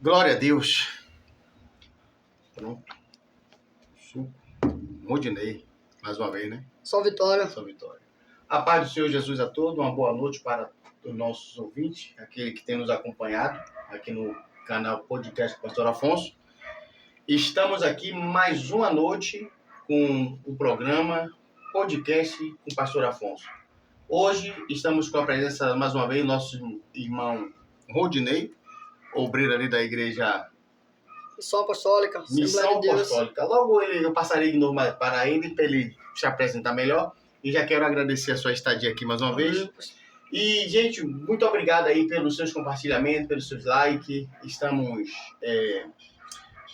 Glória a Deus. Pronto. Suco. Rodinei. Mais uma vez, né? Só vitória. Só vitória. A paz do Senhor Jesus a todos. Uma boa noite para os nossos ouvintes, aquele que tem nos acompanhado aqui no canal Podcast Pastor Afonso. Estamos aqui mais uma noite com o programa Podcast com o Pastor Afonso. Hoje estamos com a presença, mais uma vez, do nosso irmão Rodinei, obreiro ali da igreja Missão Apostólica. Missão Apostólica. Logo eu passarei de novo para ele se apresentar melhor. E já quero agradecer a sua estadia aqui mais uma vez. E, gente, muito obrigado aí pelos seus compartilhamentos, pelos seus likes. Estamos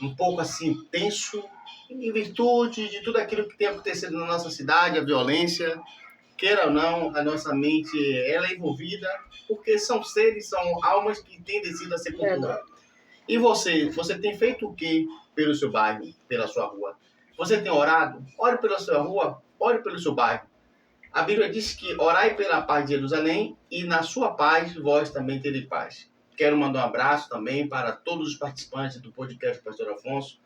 um pouco assim tenso em virtude de tudo aquilo que tem acontecido na nossa cidade, a violência. Queira ou não, a nossa mente ela é envolvida, porque são seres, são almas que têm descido a sepultura. E você tem feito o que pelo seu bairro, pela sua rua? Você tem orado? Ore pela sua rua, ore pelo seu bairro. A Bíblia diz que orai pela paz de Jerusalém e na sua paz vós também tereis paz. Quero mandar um abraço também para todos os participantes do podcast Pastor Afonso,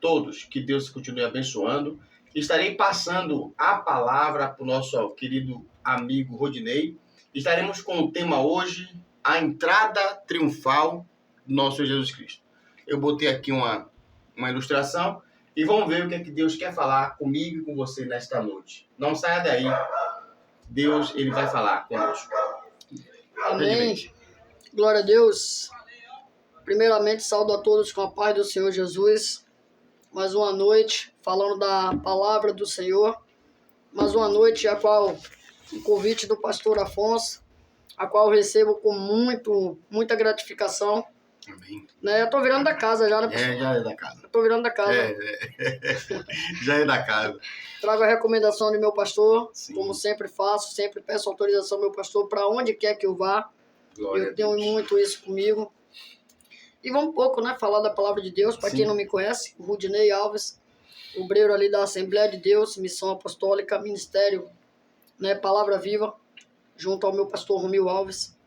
todos, que Deus continue abençoando. Estarei passando a palavra para o nosso querido amigo Rodinei. Estaremos com o tema hoje, a entrada triunfal do nosso Jesus Cristo. Eu botei aqui uma ilustração e vamos ver o que é que Deus quer falar comigo e com você nesta noite. Não saia daí, Deus ele vai falar conosco. Amém. Glória a Deus. Primeiramente, saúdo a todos com a paz do Senhor Jesus. Mais uma noite falando da palavra do Senhor. Mais uma noite a qual o convite do pastor Afonso, a qual eu recebo com muita gratificação. Amém. Né? Eu tô virando da casa já, né, pastor? Já é da casa. Eu tô virando da casa. Já é da casa. Trago a recomendação de meu pastor, Sim. Como sempre faço, sempre peço autorização ao meu pastor para onde quer que eu vá. Glória Eu tenho muito isso comigo. E vamos um pouco, né, falar da palavra de Deus, para quem não me conhece, o Rodinei Alves, obreiro ali da Assembleia de Deus, Missão Apostólica, Ministério, né, Palavra Viva, junto ao meu pastor Romil Alves.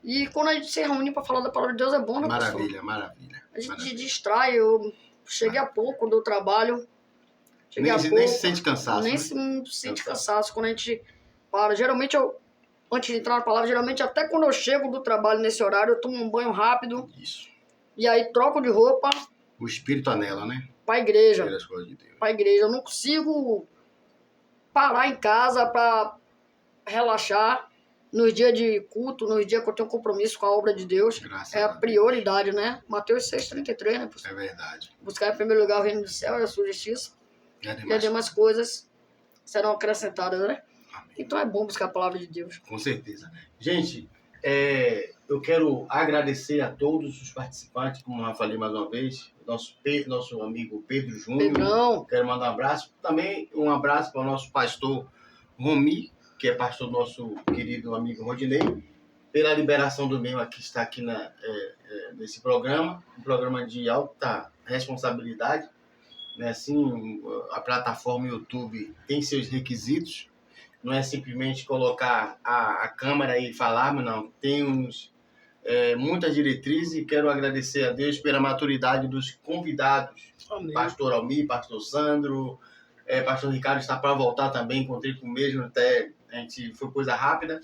E quando a gente se reúne para falar da palavra de Deus é bom, né, pastor? Maravilha. A gente distrai. Eu cheguei há pouco do trabalho. Nem se sente cansaço. Nem se sente cansaço quando a gente para. Geralmente antes de entrar na palavra, geralmente até quando eu chego do trabalho nesse horário, eu tomo um banho rápido. Isso. E aí troco de roupa. O espírito anela, né? Pra igreja. Pelas coisas de Deus. Pra igreja. Eu não consigo parar em casa pra relaxar nos dias de culto, nos dias que eu tenho compromisso com a obra de Deus. Graças É a prioridade, né? Mateus 6,33, né, pastor? É verdade. Buscar em primeiro lugar o reino do céu e a sua justiça. E as demais coisas serão acrescentadas, né? Amém. Então é bom buscar a palavra de Deus. Com certeza. Gente, eu quero agradecer a todos os participantes, como eu falei mais uma vez, nosso amigo Pedro Júnior. Pedrão. Quero mandar um abraço. Também um abraço para o nosso pastor Romi, que é pastor do nosso querido amigo Rodinei, pela liberação do meu que está aqui nesse programa, um programa de alta responsabilidade. Né? Assim, a plataforma YouTube tem seus requisitos, não é simplesmente colocar a câmera e falar, mas não, temos muitas diretrizes e quero agradecer a Deus pela maturidade dos convidados. Amém. Pastor Almir, pastor Sandro, pastor Ricardo está para voltar também, encontrei com o mesmo, até a gente foi coisa rápida.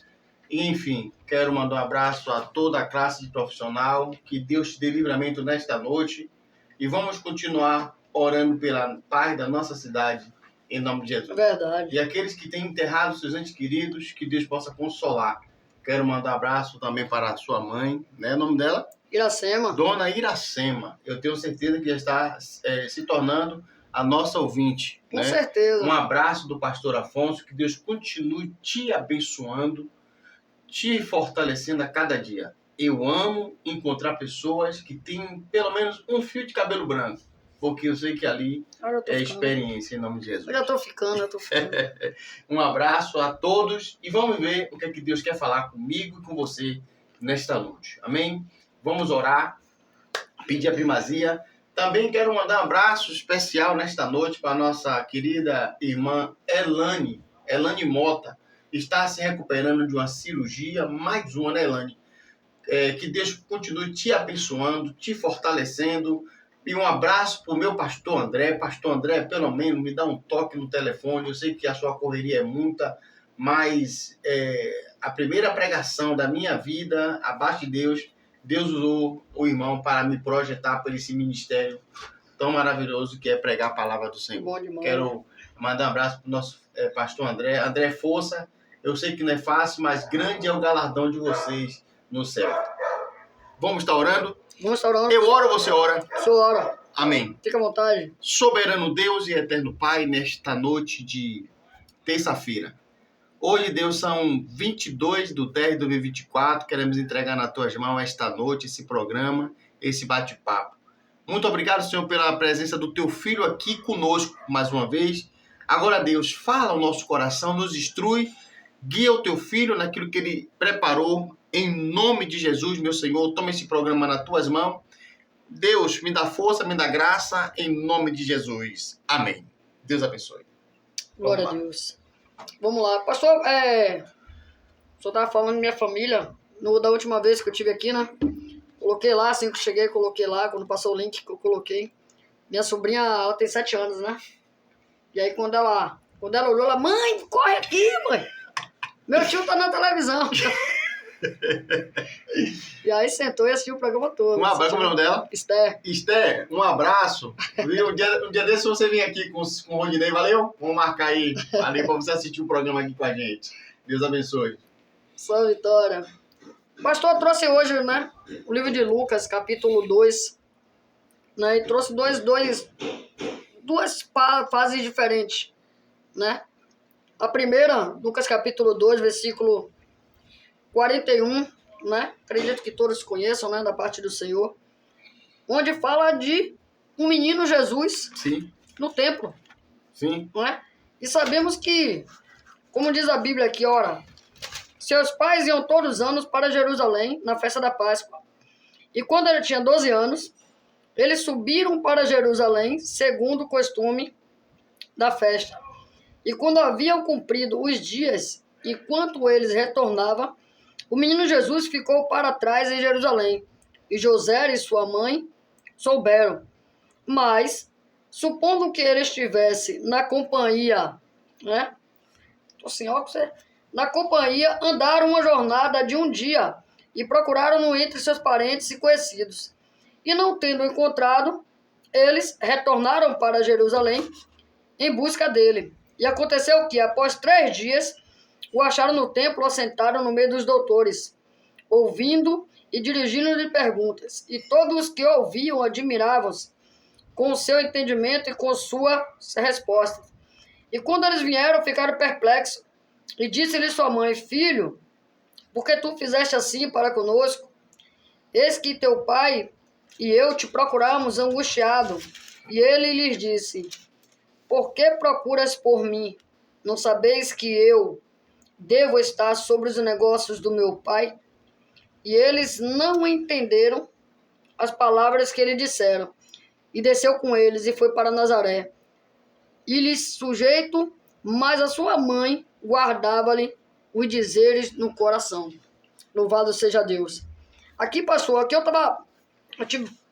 E, enfim, quero mandar um abraço a toda a classe de profissional, que Deus te dê livramento nesta noite e vamos continuar orando pela paz da nossa cidade, em nome de Jesus. Verdade. E aqueles que têm enterrado seus entes queridos, que Deus possa consolar. Quero mandar um abraço também para a sua mãe, né? O nome dela? Iracema. Dona Iracema. Eu tenho certeza que já está se tornando a nossa ouvinte. Com né? certeza. Um abraço do pastor Afonso, que Deus continue te abençoando, te fortalecendo a cada dia. Eu amo encontrar pessoas que têm pelo menos um fio de cabelo branco, porque eu sei que ali é experiência, em nome de Jesus. Eu já tô ficando. Um abraço a todos e vamos ver o que é que Deus quer falar comigo e com você nesta noite. Amém? Vamos orar, pedir a primazia. Também quero mandar um abraço especial nesta noite para a nossa querida irmã Elane Mota. Está se recuperando de uma cirurgia, mais uma, né, Elane? Que Deus continue te abençoando, te fortalecendo. E um abraço para o meu pastor André. Pastor André, pelo menos, me dá um toque no telefone. Eu sei que a sua correria é muita, mas a primeira pregação da minha vida, abaixo de Deus, Deus usou o irmão para me projetar por esse ministério tão maravilhoso que é pregar a palavra do Senhor. Bom demais. Quero mandar um abraço para o nosso pastor André. André, força. Eu sei que não é fácil, mas grande é o galardão de vocês no céu. Vamos estar orando? Vamos estar orando. Eu oro, você ora. O senhor ora. Amém. Fica à vontade. Soberano Deus e eterno Pai, nesta noite de terça-feira. Hoje, Deus, são 22/10/2024. Queremos entregar nas tuas mãos esta noite, esse programa, esse bate-papo. Muito obrigado, Senhor, pela presença do teu filho aqui conosco mais uma vez. Agora, Deus, fala ao nosso coração, nos instrui, guia o teu filho naquilo que ele preparou. Em nome de Jesus, meu Senhor, toma esse programa nas tuas mãos. Deus, me dá força, me dá graça, em nome de Jesus. Amém. Deus abençoe. Glória a Deus. Vamos lá. Pastor, o senhor estava falando da minha família, da última vez que eu estive aqui, né? Coloquei lá, assim que eu cheguei, coloquei lá, quando passou o link que eu coloquei. Minha sobrinha, ela tem 7 anos, né? E aí quando ela olhou, ela, mãe, corre aqui, mãe. Meu tio tá na televisão. E aí sentou e assistiu o programa todo. Um abraço, como é o nome dela? Esther. Esther, um abraço. Um dia desse você vem aqui com o Rodinei, valeu? Vamos marcar aí, ali pra você assistir o programa aqui com a gente. Deus abençoe. Só vitória. O pastor trouxe hoje, né, o livro de Lucas, capítulo 2, né, e trouxe duas fases diferentes, né. A primeira, Lucas capítulo 2, versículo 41, né, acredito que todos conheçam, né, da parte do Senhor, onde fala de um menino Jesus. Sim. No templo. Sim. Não é? E sabemos que, como diz a Bíblia aqui, ora, seus pais iam todos os anos para Jerusalém na festa da Páscoa. E quando ele tinha 12 anos, eles subiram para Jerusalém, segundo o costume da festa. E quando haviam cumprido os dias, enquanto eles retornavam, o menino Jesus ficou para trás em Jerusalém. E José e sua mãe souberam. Mas, supondo que ele estivesse na companhia, né? Assim, ó, na companhia, andaram uma jornada de um dia e procuraram-no entre seus parentes e conhecidos. E não tendo encontrado, eles retornaram para Jerusalém em busca dele. E aconteceu que, após 3 dias, o acharam no templo assentado no meio dos doutores, ouvindo e dirigindo-lhe perguntas. E todos os que ouviam admiravam-se com o seu entendimento e com suas respostas. E quando eles vieram, ficaram perplexos. E disse-lhe sua mãe, filho, por que tu fizeste assim para conosco? Eis que teu pai e eu te procuramos angustiado. E ele lhes disse, por que procuras por mim? Não sabeis que eu devo estar sobre os negócios do meu pai? E eles não entenderam as palavras que ele disseram. E desceu com eles e foi para Nazaré. E lhes sujeito, mas a sua mãe guardava-lhe os dizeres no coração. Louvado seja Deus. Aqui, pastor, aqui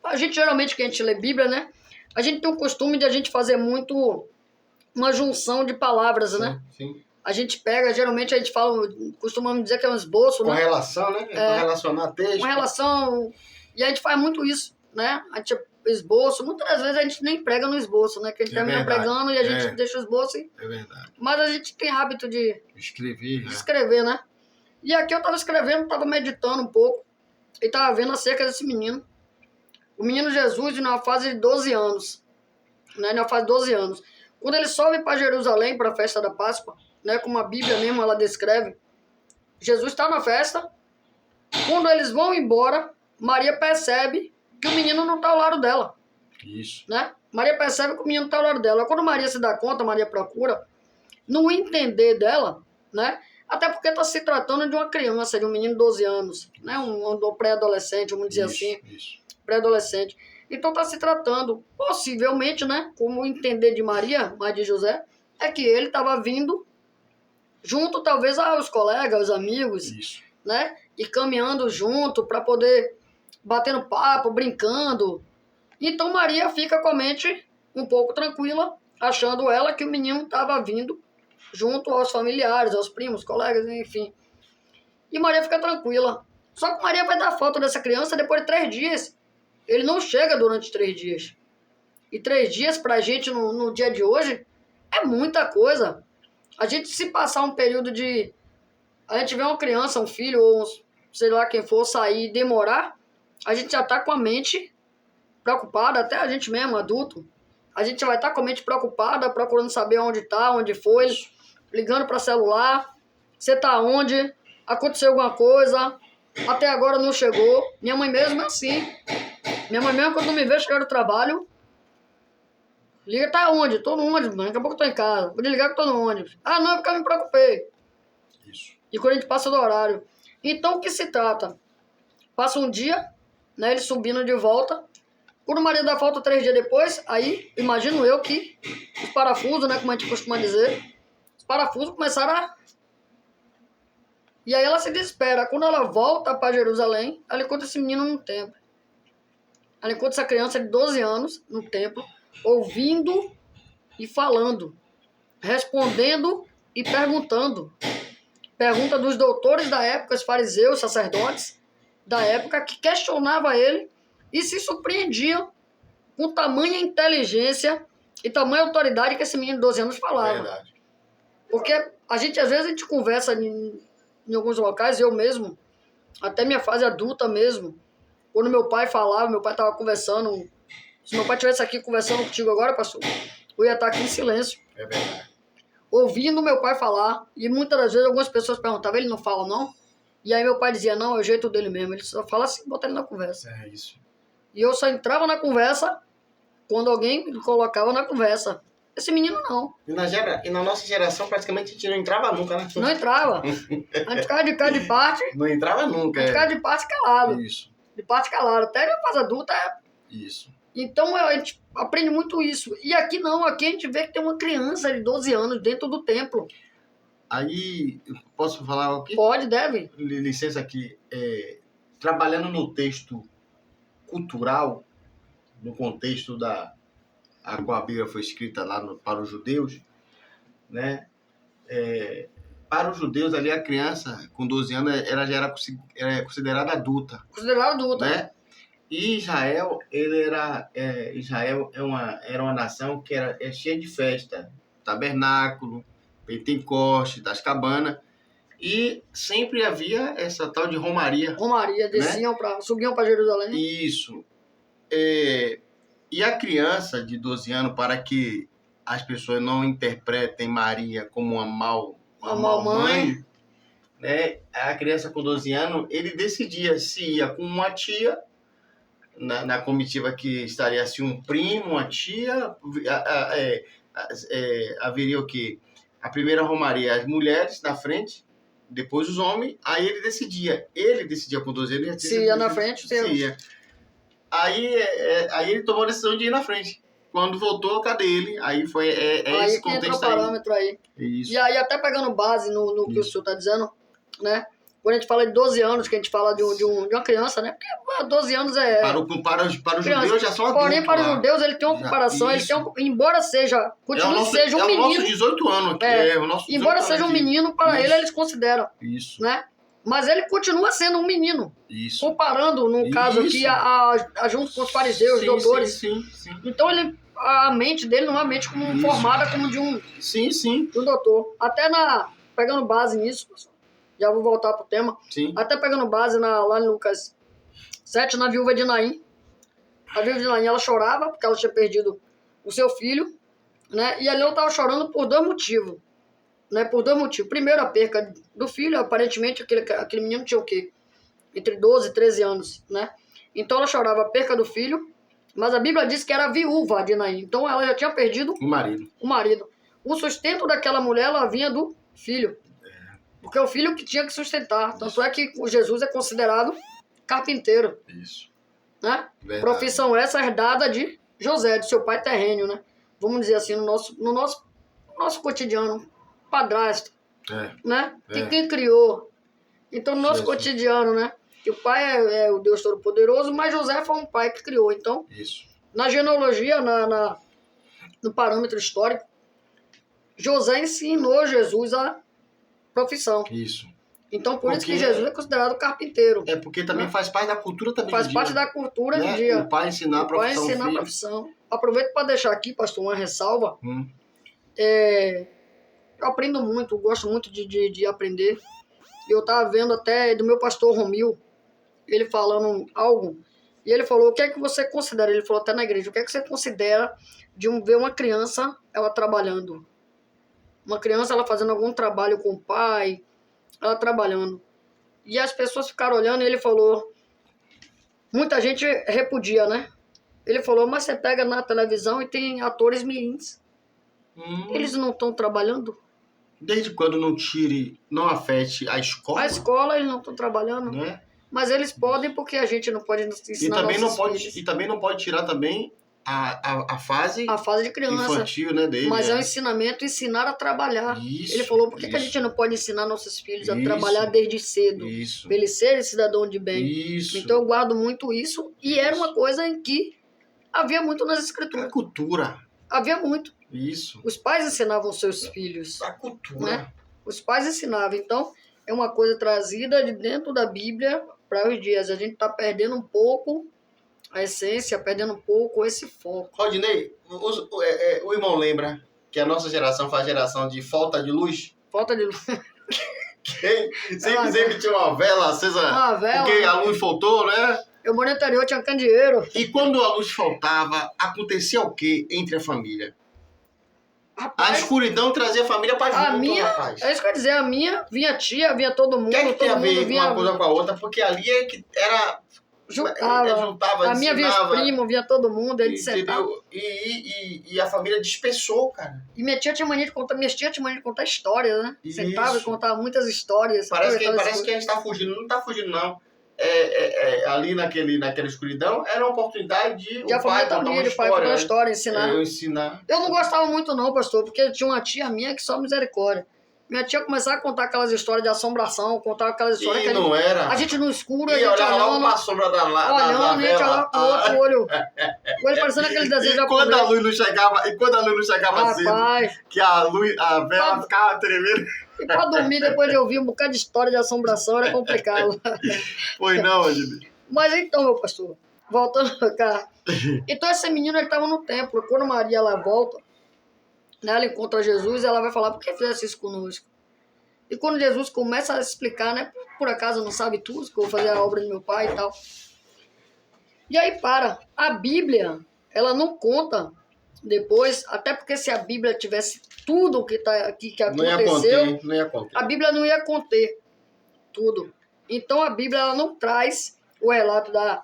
a gente geralmente, que a gente lê Bíblia, né? A gente tem o costume de a gente fazer muito uma junção de palavras, né? Sim. A gente pega, geralmente a gente fala, costumamos dizer que é um esboço, né? Correlação, né? Correlacionar texto. Uma relação, e a gente faz muito isso, né? A gente esboço, muitas das vezes a gente nem prega no esboço, né? Que a gente termina pregando e a gente deixa o esboço. É verdade. Mas a gente tem hábito de escrever, né? E aqui eu estava escrevendo, estava meditando um pouco e estava vendo acerca desse menino. O menino Jesus, numa fase de 12 anos, né? Numa fase de 12 anos. Quando ele sobe para Jerusalém, para a festa da Páscoa, né? Como a Bíblia mesmo, ela descreve, Jesus está na festa. Quando eles vão embora, Maria percebe que o menino não está ao lado dela. Isso. Né? Maria percebe que o menino está ao lado dela. Quando Maria se dá conta, Maria procura, no entender dela, né? Até porque está se tratando de uma criança, de um menino de 12 anos, né? Um pré-adolescente, vamos dizer assim. Isso. Pré-adolescente. Então está se tratando, possivelmente, né? Como o entender de Maria, mas de José, é que ele estava vindo junto, talvez, aos colegas, aos amigos. Isso. né? E caminhando junto para poder batendo papo, brincando. Então Maria fica com a mente um pouco tranquila, achando ela que o menino estava vindo junto aos familiares, aos primos, colegas, enfim. E Maria fica tranquila. Só que Maria vai dar falta dessa criança depois de 3 dias. Ele não chega durante 3 dias. E 3 dias pra gente no dia de hoje é muita coisa. A gente se passar um período de... A gente vê uma criança, um filho, ou sei lá quem for, sair e demorar, a gente já tá com a mente preocupada, até a gente mesmo, adulto. A gente vai estar com a mente preocupada, procurando saber onde tá, onde foi, ligando para celular, você tá onde, aconteceu alguma coisa, até agora não chegou. Minha mãe mesmo é assim. Minha mãe mesmo, quando não me vê chegar do trabalho, liga, tá onde? Tô no ônibus, mãe, daqui a pouco eu tô em casa. Vou desligar que eu tô no ônibus. Ah, não, é porque eu me preocupei. Isso. E quando a gente passa do horário. Então, o que se trata? Passa um dia, né, ele subindo de volta. Quando o marido dá falta 3 dias depois, aí, imagino eu que os parafusos, né, como a gente costuma dizer, os parafusos começaram a... E aí ela se desespera. Quando ela volta para Jerusalém, ela encontra esse menino no templo. Ela encontra essa criança de 12 anos no templo, ouvindo e falando, respondendo e perguntando. Pergunta dos doutores da época, os fariseus, sacerdotes da época, que questionava ele e se surpreendiam com tamanha inteligência e tamanha autoridade que esse menino de 12 anos falava. Verdade. Porque às vezes a gente conversa em alguns locais, eu mesmo, até minha fase adulta mesmo, quando meu pai falava, meu pai estava conversando, se meu pai estivesse aqui conversando contigo agora, pastor, eu ia estar aqui em silêncio. É verdade. Ouvindo meu pai falar, e muitas das vezes algumas pessoas perguntavam, ele não fala não? E aí meu pai dizia, não, é o jeito dele mesmo, ele só fala assim, bota ele na conversa. É isso. E eu só entrava na conversa quando alguém me colocava na conversa. Esse menino não. E na nossa geração praticamente a gente não entrava nunca, né? Não entrava. A gente ficava de cá de parte, Não entrava nunca. a gente ficava de parte calado. Isso. De parte calado. Até na fase adulta é... Isso. Então a gente aprende muito isso. E aqui não, aqui a gente vê que tem uma criança de 12 anos dentro do templo. Aí, eu posso falar o quê? Pode, deve. Licença aqui. Trabalhando no texto cultural, no contexto a qual a Bíblia foi escrita lá para os judeus, né? Para os judeus ali a criança com 12 anos ela já era considerada adulta, Considerado adulta. né? E Israel era uma nação que era cheia de festa, tabernáculo, Pentecoste, das cabanas, e sempre havia essa tal de romaria. Romaria, desciam, subiam para Jerusalém. Isso. E a criança de 12 anos, para que as pessoas não interpretem Maria como uma mal mãe, né? A criança com 12 anos, ele decidia se ia com uma tia, na comitiva que estaria assim um primo, uma tia, haveria o quê? A primeira romaria, as mulheres na frente, depois os homens, aí ele decidia com 12 anos. Se ia na frente, se ia. Aí ele tomou a decisão de ir na frente. Quando voltou, cadê ele? Aí foi esse que entra o contexto parâmetro aí. Isso. E aí, até pegando base no que o senhor está dizendo, né? Quando a gente fala de 12 anos, que a gente fala de uma criança, né? Porque 12 anos é... Para os judeus já são adultos. Porém, para os judeus, ele tem uma comparação. Ele tem embora seja... Continue seja um menino. É o nosso 18 anos aqui. Embora seja um menino, para ele, eles consideram. Isso. Né? Mas ele continua sendo um menino. Isso. Comparando, no caso aqui, junto com os fariseus, doutores. Sim. Então, a mente dele não é uma mente formada como de um doutor. Até pegando base nisso, já vou voltar pro tema. Sim. Até pegando base lá em Lucas 7, na viúva de Naim. A viúva de Naim, ela chorava porque ela tinha perdido o seu filho, né? E ali ela estava chorando por 2 motivos. Né? Por 2 motivos. Primeiro, a perca do filho. Aparentemente, aquele menino tinha o quê? Entre 12 e 13 anos, né? Então ela chorava a perca do filho, mas a Bíblia diz que era viúva de Naim. Então ela já tinha perdido o marido. O sustento daquela mulher, ela vinha do filho. Porque é o filho que tinha que sustentar. Tanto é que o Jesus é considerado carpinteiro. Isso. Né? Verdade. Profissão essa herdada de José, de seu pai terreno, né? Vamos dizer assim, no nosso cotidiano, padrasto. Né? Que quem criou, Então, no nosso Jesus. cotidiano, né? Que o pai é o Deus Todo-Poderoso, mas José foi um pai que criou. Então, Isso. na genealogia, no parâmetro histórico, José ensinou Jesus a profissão. Isso. Então, por isso Porque- que Jesus é considerado carpinteiro. É porque também Né? faz parte da cultura também Faz do parte dia, da cultura né? do dia. O pai ensinar a O pai profissão ensinar a filho. profissão. Aproveito para deixar aqui, pastor, uma ressalva. Eu aprendo muito, gosto muito de aprender. Eu estava vendo até do meu pastor Romil, ele falando algo, e ele falou, o que é que você considera? Ele falou até na igreja, o que é que você considera de ver uma criança, ela trabalhando? Uma criança, ela fazendo algum trabalho com o pai, ela trabalhando. E as pessoas ficaram olhando e ele falou, muita gente repudia, né? Ele falou, mas você pega na televisão e tem atores mirins. Eles não estão trabalhando? Desde quando não afete a escola, A escola eles não estão trabalhando, né? mas eles podem porque a gente não pode ensinar nossos filhos. E também não pode tirar também a fase A fase de criança. infantil, né, dele. Mas é um ensinamento, ensinar a trabalhar. Isso, Ele falou, por que a isso. gente não pode ensinar nossos filhos a Isso. trabalhar desde cedo? Isso. Para eles serem cidadão de bem. Isso. Então eu guardo muito isso. E era uma coisa em que havia muito nas A escrituras. cultura. Havia muito. Isso. Os pais ensinavam seus filhos. A cultura. Né? Os pais ensinavam. Então, é uma coisa trazida de dentro da Bíblia para os dias. A gente está perdendo um pouco a essência, perdendo um pouco esse foco. Rodinei, o irmão lembra que a nossa geração foi a geração de falta de luz? Falta de luz. Sempre tinha uma vela acesa, Uma vela, porque né? a luz faltou, né? Eu moro no interior, tinha candeeiro. E quando a luz faltava, acontecia o quê entre a família? A Rapaz, escuridão trazia a família para a junto, minha, rapaz. é isso que eu ia dizer, a minha, vinha tia, vinha todo mundo, O que é que tem a todo mundo ver vinha, uma coisa com a outra? Porque ali é que era... juntava. A minha vinha os ensinava, primos, vinha todo mundo, ele sentava. entendeu? E a família dispersou, cara. E minha tia tinha mania de contar, minhas tias tinham mania de contar histórias, né? Isso. Sentava e contava muitas histórias. Parece que aproveitava a gente tá fugindo. Não tá fugindo, não. Ali naquela escuridão, era uma oportunidade de de a família tá unida, o pai contar uma história, ensinar. Eu ensinar. Eu não gostava muito não, pastor, porque tinha uma tia minha que só misericórdia. Minha tia começava a contar aquelas histórias de assombração, contava aquelas histórias E que não era. a gente no escuro, a E gente olhava logo olhando, pra sombra da olhando, a gente olhava pro outro olho. O olho parecendo aquele desenho E quando a japonês. luz não chegava cedo, Rapaz, que a vela ficava tremendo. e pra dormir depois de ouvir um bocado de história de assombração era complicado. Pois não, Angeli. Mas então, meu pastor, voltando pra cá. Então esse menino, ele estava no templo. Quando Maria, ela volta, né, ela encontra Jesus, ela vai falar, por que fizesse isso conosco? E quando Jesus começa a explicar, né, por acaso não sabe tudo, que eu vou fazer a obra do meu pai e tal. E aí a Bíblia, ela não conta depois, até porque se a Bíblia tivesse tudo o que aconteceu, Não ia conter. a Bíblia não ia conter tudo. Então a Bíblia, ela não traz o relato da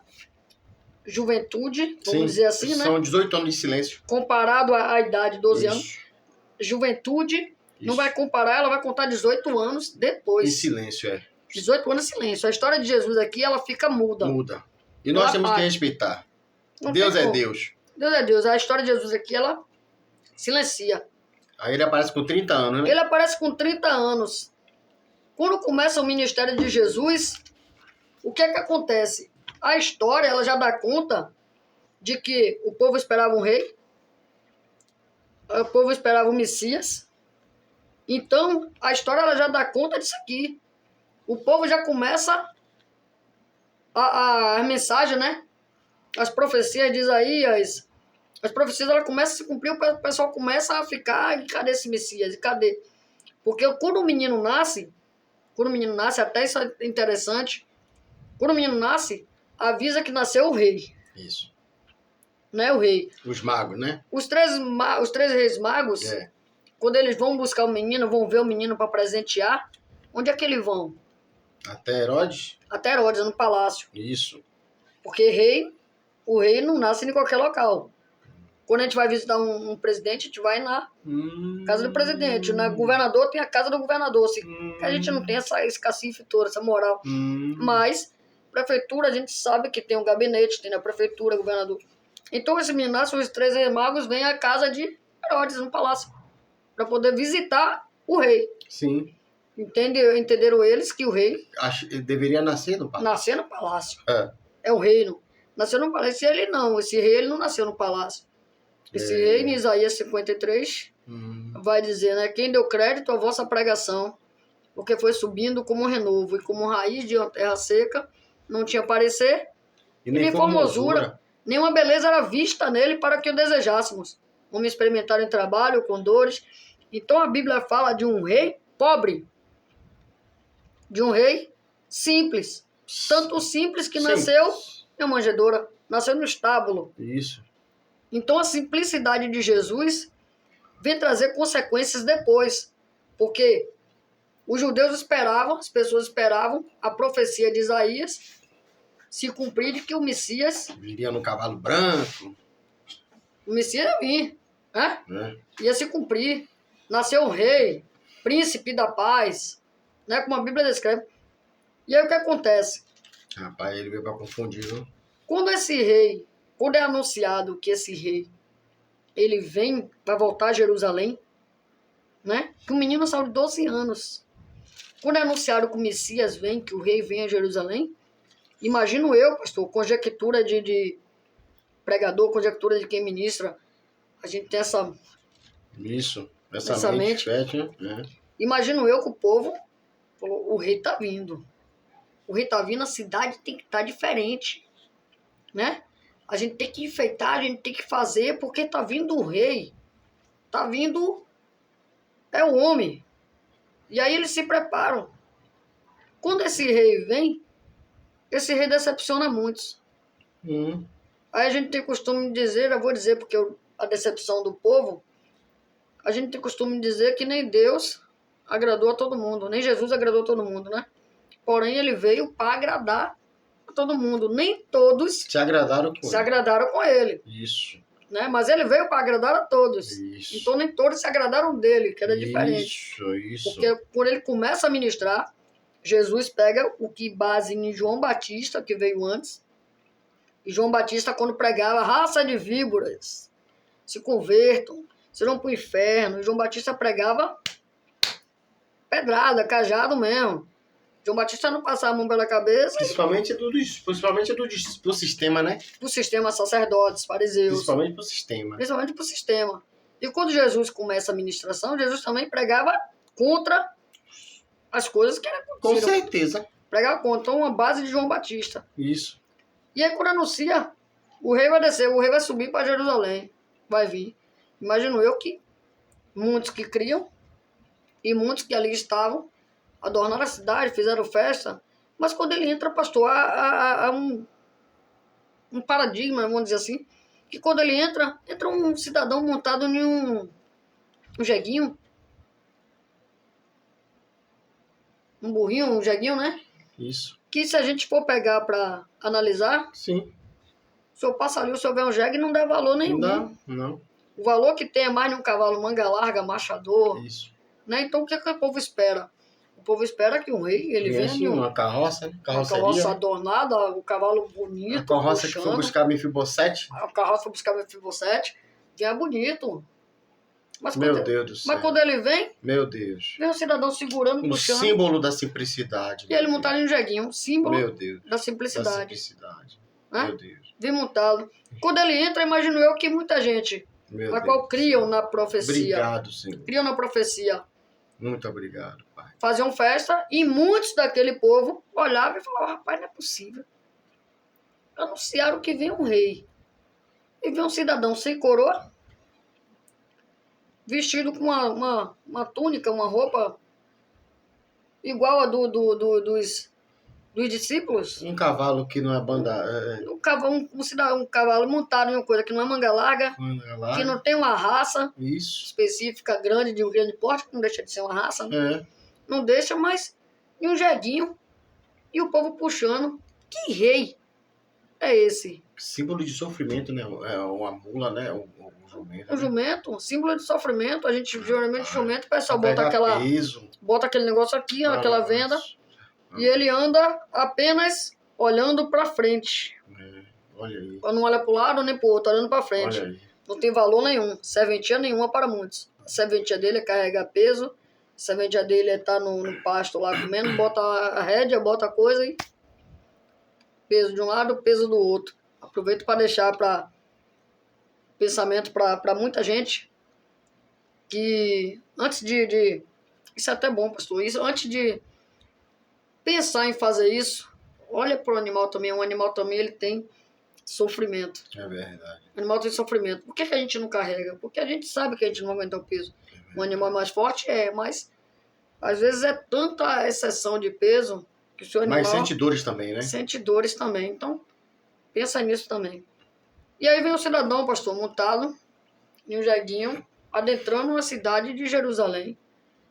juventude, vamos dizer assim, né? São 18 anos de silêncio. Comparado à idade de 12 anos. Isso. Juventude, não Isso. vai comparar, ela vai contar 18 anos Em depois. silêncio, 18 anos de silêncio. A história de Jesus aqui, ela fica muda. Muda. E nós Ela temos que para. respeitar. Não Deus tem é como. Deus. Deus é Deus. A história de Jesus aqui, ela silencia. Aí ele aparece com 30 anos, né? Ele aparece com 30 anos. Quando começa o ministério de Jesus, o que é que acontece? A história, ela já dá conta de que o povo esperava um rei, o povo esperava um Messias. Então, a história, ela já dá conta disso aqui. O povo já começa a mensagem, né? As profecias de Isaías, as profecias, ela começa a se cumprir, o pessoal começa a ficar, e cadê esse Messias? E cadê? Porque quando o menino nasce, até isso é interessante, quando o menino nasce, avisa que nasceu o rei, Isso. né? O rei. Os magos, né? Os três reis magos, quando eles vão buscar o menino, vão ver o menino para presentear, onde é que eles vão? Até Herodes? Até Herodes, no palácio. Isso. Porque o rei não nasce em qualquer local. Quando a gente vai visitar um presidente, a gente vai na casa do presidente. Na governador tem a casa do governador. Assim, que a gente não tem esse cacife todo, essa moral. Mas, prefeitura, a gente sabe que tem um gabinete, tem na prefeitura, governador. Então, esse menino nasce, os três reis magos vêm à casa de Herodes, no palácio, para poder visitar o rei. Sim. Entenderam eles que o rei Ele deveria nascer no palácio. nasceu no palácio. É. É o reino. Nasceu no palácio. Ele não. Esse rei ele não nasceu no palácio. Esse rei, em Isaías 53, vai dizer, né? Quem deu crédito à vossa pregação, porque foi subindo como um renovo e como raiz de uma terra seca, não tinha parecer, E nem formosura, nenhuma beleza era vista nele para que o desejássemos. Vamos experimentar em trabalho, com dores. Então a Bíblia fala de um rei pobre, de um rei simples. Tanto simples que nasceu na manjedoura, nasceu no estábulo. Isso. Então a simplicidade de Jesus vem trazer consequências depois. Porque os judeus esperavam, as pessoas esperavam a profecia de Isaías se cumprir de que o Messias... Viria no cavalo branco. O Messias ia vir, né? É. Ia se cumprir. Nasceu um rei, príncipe da paz, né? Como a Bíblia descreve. E aí o que acontece? Rapaz, ele veio para confundir, viu? Quando é anunciado que esse rei, ele vem, vai voltar a Jerusalém, né? Que o menino saiu de 12 anos. Quando é anunciado que o Messias vem, que o rei vem a Jerusalém, imagino eu, pastor, conjectura de pregador, conjectura de quem ministra, a gente tem essa mente fértil, né? Imagino eu que o povo falou, o rei tá vindo. O rei tá vindo, a cidade tem que estar diferente, né? A gente tem que enfeitar, a gente tem que fazer, porque tá vindo o rei. Tá vindo é o homem. E aí eles se preparam. Quando esse rei vem, esse rei decepciona muitos. Aí a gente tem costume de dizer, eu vou dizer porque a decepção do povo, a gente tem costume de dizer que nem Deus agradou a todo mundo, nem Jesus agradou a todo mundo, né? Porém, ele veio para agradar a todo mundo. Nem todos se agradaram com ele. Isso. Né? Mas ele veio para agradar a todos. Isso. Então, nem todos se agradaram dele, que era diferente. Isso. Porque quando ele começa a ministrar, Jesus pega o que base em João Batista, que veio antes. E João Batista, quando pregava, raça de víboras, se convertam, serão para o inferno. E João Batista pregava pedrada, cajado mesmo. João Batista não passava a mão pela cabeça. Principalmente do sistema, né? Do sistema, sacerdotes, fariseus. Principalmente pro sistema. Principalmente pro sistema. E quando Jesus começa a ministração, Jesus também pregava contra as coisas que eram acontecidas. Com certeza. Pregava contra uma base de João Batista. Isso. E aí quando anuncia, o rei vai descer, o rei vai subir para Jerusalém. Vai vir. Imagino eu que muitos que criam e muitos que ali estavam adornaram a cidade, fizeram festa, mas quando ele entra, pastor, há um paradigma, vamos dizer assim, que quando ele entra um cidadão montado em um jeguinho, um burrinho, um jeguinho, né? Isso. Que se a gente for pegar para analisar, sim, o senhor passa ali, o senhor vê um jegue e não dá valor nenhum. Não. O valor que tem é mais de um cavalo manga larga, machador. Isso. Né? Então o que o povo espera? O povo espera que o rei, ele venha assim, uma carroça, né? Uma carroça adornada, o cavalo bonito. A carroça puxando, que foi buscar Mefibosete. A carroça foi buscar Mefibosete, venha bonito. Mas Meu Deus do céu. Mas quando ele vem, meu Deus, vem um cidadão segurando, puxando. Símbolo da simplicidade. E ele montado em um jeguinho, símbolo meu Deus, da simplicidade. Né? Meu Deus. Vem montado. Quando ele entra, imagino eu que muita gente, a qual criam na profecia. Obrigado, Senhor. Criam na profecia. Muito obrigado, Pai. Faziam festa e muitos daquele povo olhavam e falavam, rapaz, não é possível. Anunciaram que vem um rei. E vem um cidadão sem coroa, vestido com uma túnica, uma roupa igual a dos discípulos. Um cavalo que não é banda... Um cavalo montado em uma coisa que não é manga larga, que não tem uma raça específica grande, de um grande porte, que não deixa de ser uma raça. Né? Não deixa, mas em um jeguinho. E o povo puxando. Que rei é esse? Símbolo de sofrimento, né? É uma mula, né? O jumento. O jumento, símbolo de sofrimento. A gente, geralmente, jumento, o pessoal bota aquele negócio aqui, aquela venda. E ele anda apenas olhando para frente. Olha aí. Não olha para o lado nem para o outro, olhando para frente. Não tem valor nenhum, serventia nenhuma para muitos. A serventia dele é carregar peso, A semente dele tá no pasto lá comendo, bota a rédea, bota a coisa e peso de um lado, peso do outro. Aproveito para deixar para pensamento para muita gente que antes de... Isso é até bom, pastor. Isso, antes de pensar em fazer isso, olha para o animal também. Um animal também ele tem sofrimento. É verdade. O animal tem sofrimento. Por que a gente não carrega? Porque a gente sabe que a gente não vai aguentar o peso. O animal mais forte mas às vezes é tanta exceção de peso que o seu animal... Mas sente dores também, né? Sente dores também. Então, pensa nisso também. E aí vem o cidadão, pastor, montado em um jeguinho, adentrando uma cidade de Jerusalém.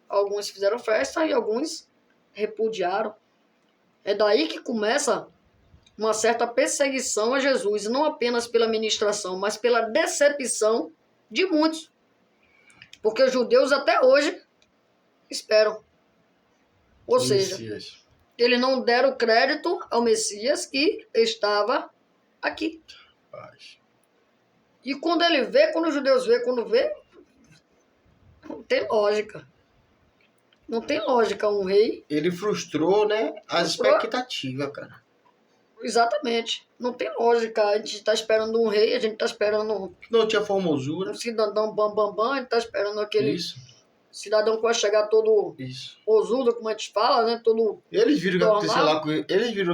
Alguns fizeram festa e alguns repudiaram. É daí que começa uma certa perseguição a Jesus, não apenas pela ministração, mas pela decepção de muitos. Porque os judeus até hoje esperam. Ou seja, eles não deram crédito ao Messias que estava aqui. E quando ele vê, quando os judeus vê, não tem lógica. Não tem lógica um rei. Ele frustrou, né, as expectativas, cara. Exatamente. Não tem lógica. A gente está esperando um rei, a gente está esperando... Não tinha formosura. Um cidadão bam, a gente está esperando aquele cidadão que vai chegar todo osudo, como a gente fala, né? Todo eles viram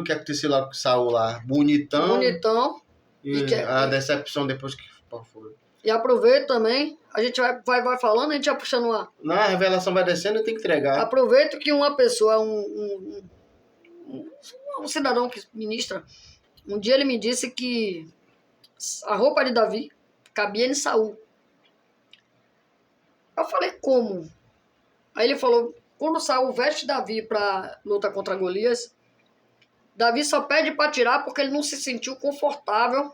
o que aconteceu lá com Saul lá. Bonitão. E a decepção depois que foi. E aproveita também, a gente vai falando, a gente vai puxando uma... A revelação vai descendo e tem que entregar. Aproveita que uma pessoa, um cidadão que ministra, um dia ele me disse que a roupa de Davi cabia em Saul. Eu falei, como? Aí ele falou, quando Saul veste Davi para luta contra Golias, Davi só pede para tirar porque ele não se sentiu confortável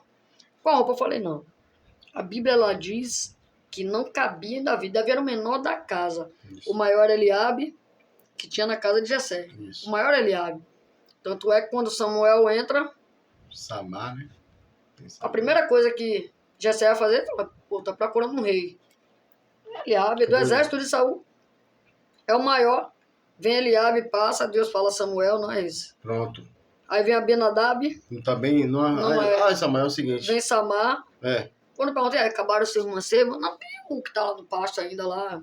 com a roupa. Eu falei, não. A Bíblia ela diz que não cabia em Davi. Davi era o menor da casa. Isso. O maior era Eliabe, que tinha na casa de Jessé. O maior era Eliabe. Tanto é que quando Samuel entra... Samar, né? A primeira coisa que Jessé vai fazer é tá procurando um rei. Eliabe, do exército de Saul. É o maior. Vem Eliabe, passa, Deus fala Samuel, não é isso. Pronto. Aí vem Abinadab. Também não é. Samuel é o seguinte. Vem Samar. É. Quando eu perguntei, acabaram os seus mancebos? Não, tem um que tá lá no pasto ainda lá.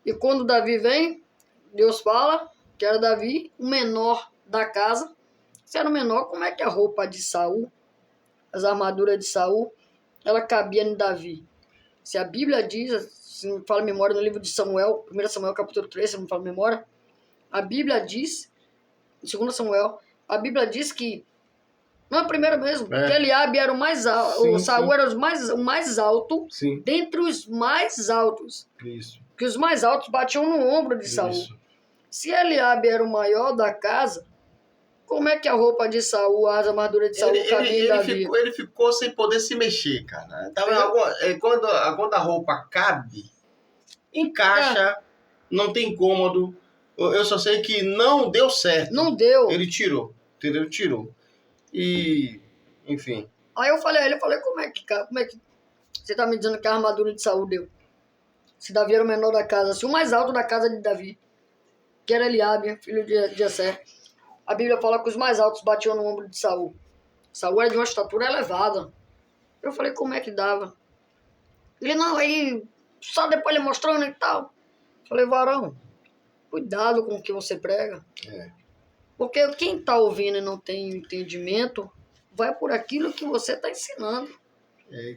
E quando Davi vem, Deus fala que era Davi, o menor da casa. Se era o menor, como é que a roupa de Saul, as armaduras de Saul, ela cabia em Davi? Se a Bíblia diz, se não me fala memória, no livro de Samuel, 1 Samuel capítulo 3, se não me fala memória, a Bíblia diz, em 2 Samuel, a Bíblia diz que, não é a primeira mesmo, que Eliabe era o mais alto, o Saul era o mais alto, dentre os mais altos. Isso. Que os mais altos batiam no ombro de Saul. Se Eliabe era o maior da casa, como é que a roupa de Saul, as armaduras de Saul cabia em Davi? Ele ficou sem poder se mexer, cara. Quando a roupa cabe, encaixa, não tem incômodo. Eu só sei que não deu certo. Não deu. Ele tirou, entendeu? Tirou. E, enfim. Aí eu falei a ele, como é que você tá me dizendo que a armadura de Saul deu? Se Davi era o menor da casa, se o mais alto da casa de Davi, que era Eliabe, filho de Jessé, a Bíblia fala que os mais altos batiam no ombro de Saul. Saul era de uma estatura elevada. Eu falei, como é que dava? Ele, não, aí só depois ele mostrando e tal. Eu falei, varão, cuidado com o que você prega. Porque quem está ouvindo e não tem entendimento, vai por aquilo que você está ensinando.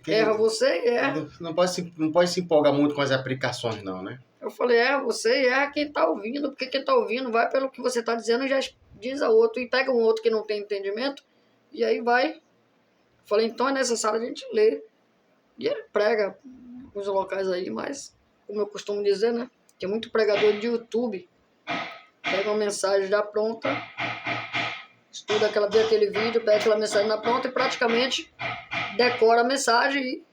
Erra você e erra. Não pode se empolgar muito com as aplicações, não, né? Eu falei, erra você e erra quem está ouvindo. Porque quem está ouvindo vai pelo que você está dizendo e já diz a outro. E pega um outro que não tem entendimento e aí vai. Eu falei, então é necessário a gente ler. E ele prega nos locais aí, mas, como eu costumo dizer, né? Tem muito pregador de YouTube. Pega uma mensagem já pronta, estuda vê aquele vídeo, pega aquela mensagem na pronta e praticamente decora a mensagem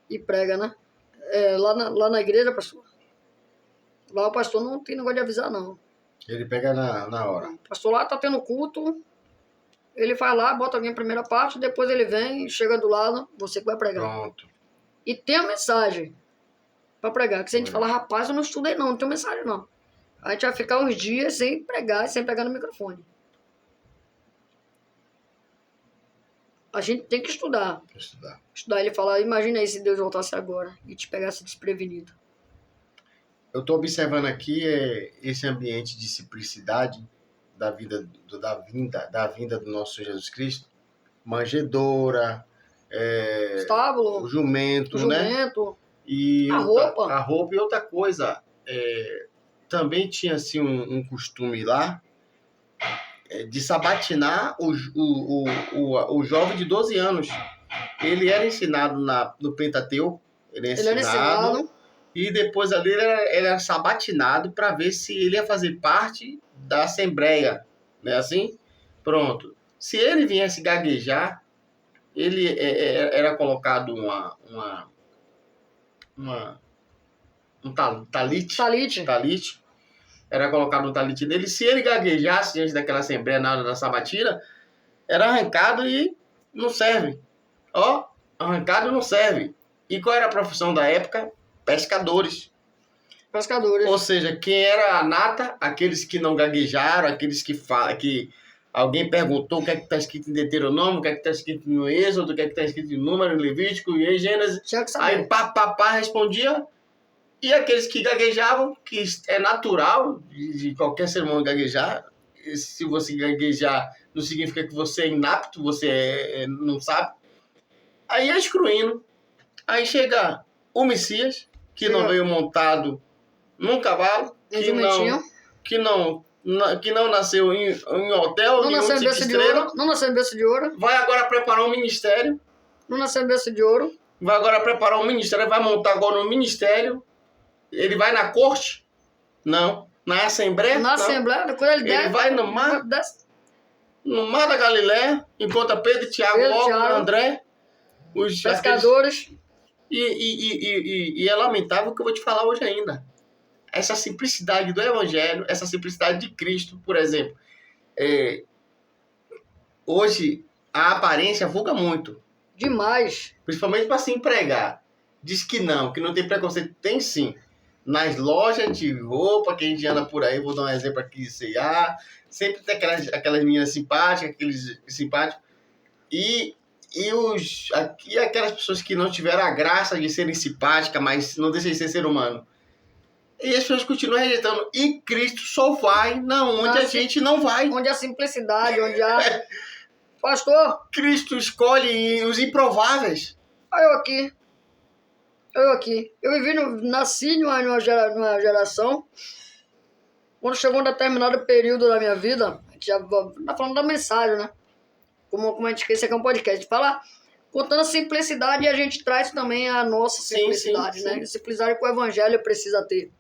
e prega, né? Lá na igreja, pastor, lá o pastor não tem negócio de avisar, não. Ele pega na hora. O pastor lá tá tendo culto, ele vai lá, bota alguém na primeira parte, depois ele vem, chega do lado, você que vai pregar. Pronto. E tem a mensagem para pregar. Que se a gente falar, rapaz, eu não estudei não tenho mensagem não. A gente vai ficar uns dias sem pregar no microfone. A gente tem que estudar. Estudar. Ele fala, imagina aí se Deus voltasse agora e te pegasse desprevenido. Eu estou observando aqui esse ambiente de simplicidade da vinda do nosso Jesus Cristo. Manjedoura, estábulo, o jumento, né? E a roupa. A roupa e outra coisa. Também tinha assim um costume lá de sabatinar o jovem de 12 anos. Ele era ensinado no Pentateuco. Ele era ensinado. E depois ali ele era sabatinado para ver se ele ia fazer parte da Assembleia. Não é assim? Pronto. Se ele viesse gaguejar, ele era colocado um talite. Era colocado um talite dele. Se ele gaguejasse diante daquela Assembleia na hora da sabatina, era arrancado e não serve. Arrancado e não serve. E qual era a profissão da época? Pescadores. Ou seja, quem era a nata, aqueles que não gaguejaram, aqueles que alguém perguntou o que é que está escrito em Deuteronômio, o que é que está escrito no Êxodo, o que é que está escrito em Número, em Levítico e em Gênesis. Aí pá, respondia. E aqueles que gaguejavam, que é natural de qualquer ser humano gaguejar. Se você gaguejar, não significa que você é inapto, você não sabe. Aí ia excluindo. Aí chega o Messias, que não veio montado num cavalo, que não nasceu em hotel, não nasceu em berço de ouro, não nasceu em berço de ouro. Vai agora preparar um ministério. Não nasceu em berço de ouro. Vai agora preparar um ministério, vai montar agora um ministério. Ele vai na corte? Não. Na Assembleia? Na Assembleia, quando ele vai no mar da Galileia, encontra Pedro, Tiago, André, os pescadores. E é lamentável o que eu vou te falar hoje ainda. Essa simplicidade do Evangelho, essa simplicidade de Cristo, por exemplo. Hoje, a aparência vulga muito. Demais. Principalmente para se empregar. Diz que não tem preconceito. Tem sim. Nas lojas de roupa que a gente anda por aí, vou dar um exemplo aqui, C&A, sempre tem aquelas meninas simpáticas, aqueles simpáticos. E aquelas pessoas que não tiveram a graça de serem simpáticas, mas não deixam de ser ser humano. E as pessoas continuam rejeitando. E Cristo só vai onde a gente não vai. Onde a simplicidade, onde a... Pastor! Cristo escolhe os improváveis. Eu aqui. Nasci numa geração. Quando chegou um determinado período da minha vida, a gente já tá falando da mensagem, né? Como a gente quer, esse aqui é um podcast, fala contando a simplicidade e a gente traz também a nossa simplicidade, né? A simplicidade que o Evangelho precisa ter.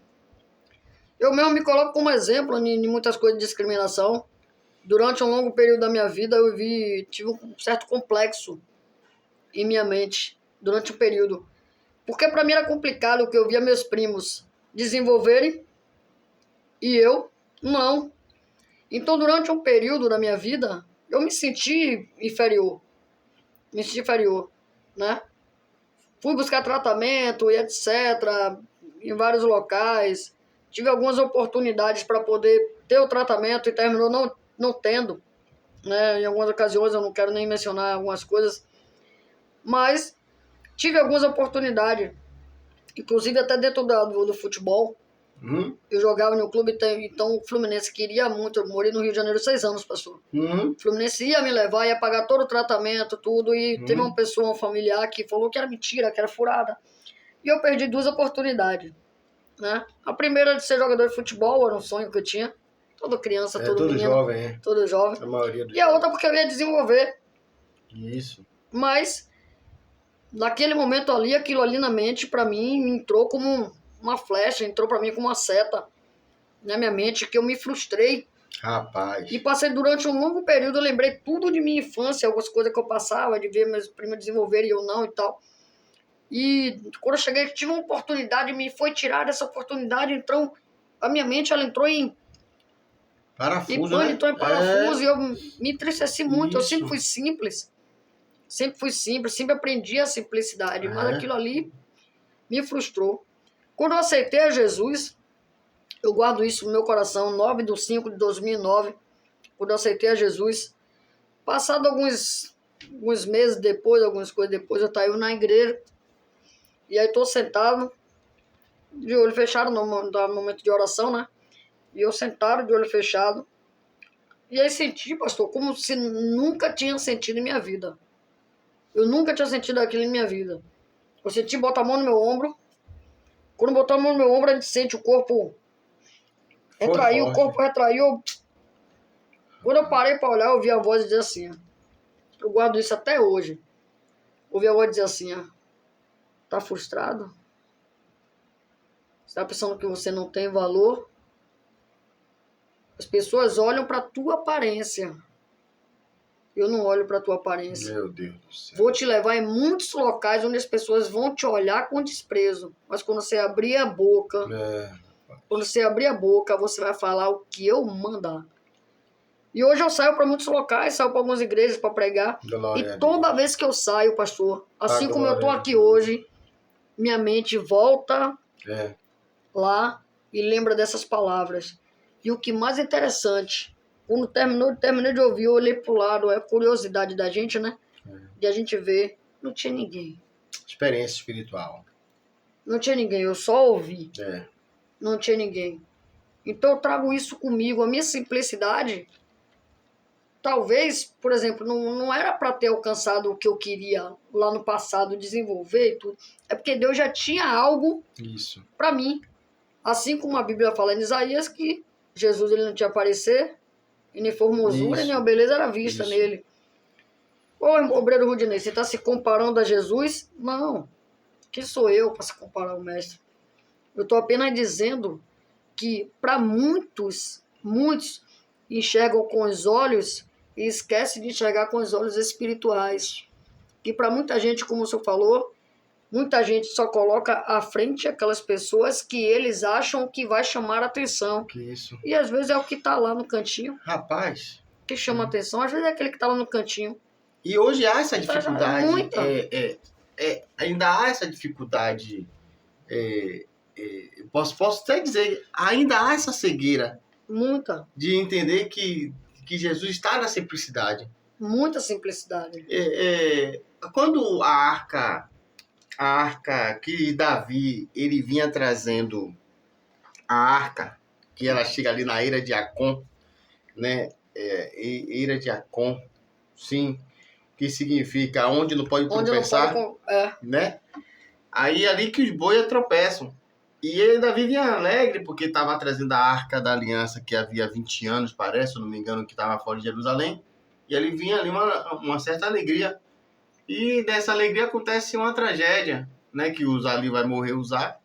Eu mesmo me coloco como exemplo em muitas coisas de discriminação. Durante um longo período da minha vida, tive um certo complexo em minha mente, durante um período. Porque para mim era complicado que eu via meus primos desenvolverem e eu não. Então, durante um período da minha vida, eu me senti inferior. Né? Fui buscar tratamento e etc. em vários locais. Tive algumas oportunidades para poder ter o tratamento e terminou não tendo. Né? Em algumas ocasiões, eu não quero nem mencionar algumas coisas. Mas tive algumas oportunidades. Inclusive até dentro do futebol. Eu jogava no clube, então o Fluminense queria muito. Eu morei no Rio de Janeiro 6 anos, pastor. O Fluminense ia me levar, ia pagar todo o tratamento, tudo. E teve uma pessoa, um familiar, que falou que era mentira, que era furada. E eu perdi 2 oportunidades. Né? A primeira de ser jogador de futebol era um sonho que eu tinha. Toda criança, todo menino. Jovem, todo jovem. A maioria e a outra porque eu ia desenvolver. Isso. Mas, naquele momento ali, aquilo ali na mente, pra mim, entrou como uma flecha, entrou pra mim como uma seta na minha mente, que eu me frustrei. Rapaz. E passei durante um longo período, eu lembrei tudo de minha infância, algumas coisas que eu passava, de ver meus primos desenvolverem e eu não e tal. E quando eu cheguei, tive uma oportunidade, me foi tirada essa oportunidade, então a minha mente ela entrou em parafuso, entrou em parafuso e eu me entristeci muito. Isso. Eu sempre fui simples. Sempre aprendi a simplicidade, mas aquilo ali me frustrou. Quando eu aceitei a Jesus, eu guardo isso no meu coração, 9/5/2009, quando eu aceitei a Jesus, passado alguns meses depois, algumas coisas depois, eu estava na igreja, e aí estou sentado, de olho fechado, no momento de oração, né? E eu sentado, de olho fechado, e aí senti, pastor, como se nunca tinha sentido em minha vida. Eu nunca tinha sentido aquilo em minha vida. Eu senti botar a mão no meu ombro. Quando botou a mão no meu ombro, a gente sente o corpo retraiu, o corpo retraiu. Quando eu parei para olhar, eu ouvi a voz dizer assim, eu guardo isso até hoje. Ouvi a voz dizer assim, tá frustrado? Você tá pensando que você não tem valor? As pessoas olham para tua aparência. Eu não olho para tua aparência. Meu Deus do céu. Vou te levar em muitos locais onde as pessoas vão te olhar com desprezo. Mas quando você abrir a boca, você vai falar o que eu mandar. E hoje eu saio para muitos locais, saio para algumas igrejas para pregar. E toda vez que eu saio, pastor, assim como eu tô aqui hoje, minha mente volta lá e lembra dessas palavras. E o que mais interessante, quando terminei de ouvir, eu olhei pro lado, é a curiosidade da gente, né? De a gente ver, não tinha ninguém. Experiência espiritual. Não tinha ninguém, eu só ouvi. Não tinha ninguém. Então eu trago isso comigo, a minha simplicidade. Talvez, por exemplo, não era para ter alcançado o que eu queria lá no passado, desenvolver e tudo. É porque Deus já tinha algo para mim. Assim como a Bíblia fala em Isaías que Jesus ele não tinha aparecer, e nem formosura, nem a beleza era vista nele. Ô, obreiro Rudinei, você está se comparando a Jesus? Não. Quem sou eu para se comparar ao mestre? Eu estou apenas dizendo que para muitos enxergam com os olhos e esquecem de enxergar com os olhos espirituais. E para muita gente, como o senhor falou, muita gente só coloca à frente aquelas pessoas que eles acham que vai chamar a atenção. E às vezes é o que está lá no cantinho. Rapaz. Que chama a atenção. Às vezes é aquele que está lá no cantinho. E hoje há essa dificuldade. Ainda há essa dificuldade. Posso até dizer, ainda há essa cegueira. Muita. De entender que Jesus está na simplicidade. Muita simplicidade. Quando a arca que Davi, ele vinha trazendo a arca, que ela chega ali na Eira de Acon, né? Eira de Acon, sim, que significa onde não pode tropeçar, né? Aí ali que os bois tropeçam. E ele, Davi vinha alegre porque estava trazendo a Arca da Aliança, que havia 20 anos, parece, se não me engano, que estava fora de Jerusalém. E ele vinha ali uma certa alegria. E nessa alegria acontece uma tragédia, né? Que Uzá ali vai morrer, Uzá.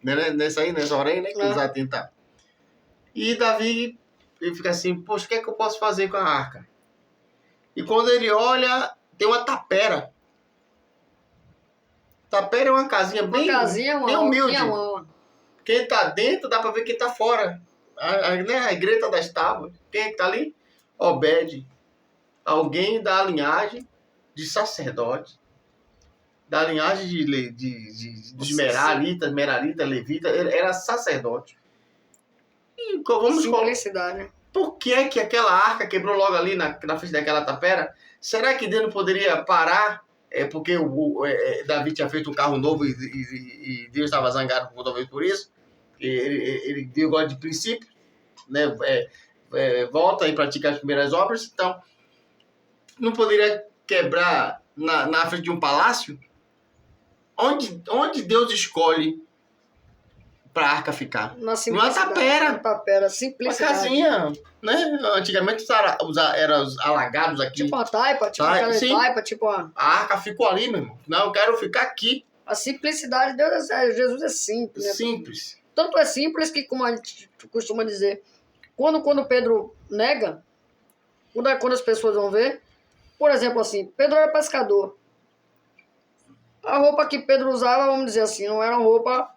Né, nessa hora aí, né? Que Uzá tenta. E Davi, ele fica assim, poxa, o que é que eu posso fazer com a arca? E quando ele olha, tem uma tapera. Tapera é uma casinha bem humilde. Quem tá dentro dá pra ver quem tá fora. A greta das tábuas. Quem é que tá ali? Obed. Alguém da linhagem de sacerdote. Da linhagem de Merarita, Levita. Era sacerdote. E vamos simplicidade. Por que aquela arca quebrou logo ali na frente daquela tapera? Será que Deus não poderia parar? Porque Davi tinha feito um carro novo e Deus estava zangado talvez por isso. Ele deu gosto de princípio, né? Volta e pratica as primeiras obras. Então, não poderia quebrar na frente de um palácio? Onde Deus escolhe para a arca ficar? Numa tapera. Simplicidade. Uma casinha, né? Antigamente eram os alagados aqui. Tipo uma taipa, tipo uma... A arca ficou ali, meu irmão. Não, eu quero ficar aqui. A simplicidade de Deus Jesus é simples. Né? Simples. Tanto é simples que, como a gente costuma dizer, quando Pedro nega, quando as pessoas vão ver, por exemplo assim, Pedro era pescador. A roupa que Pedro usava, vamos dizer assim, não era uma roupa...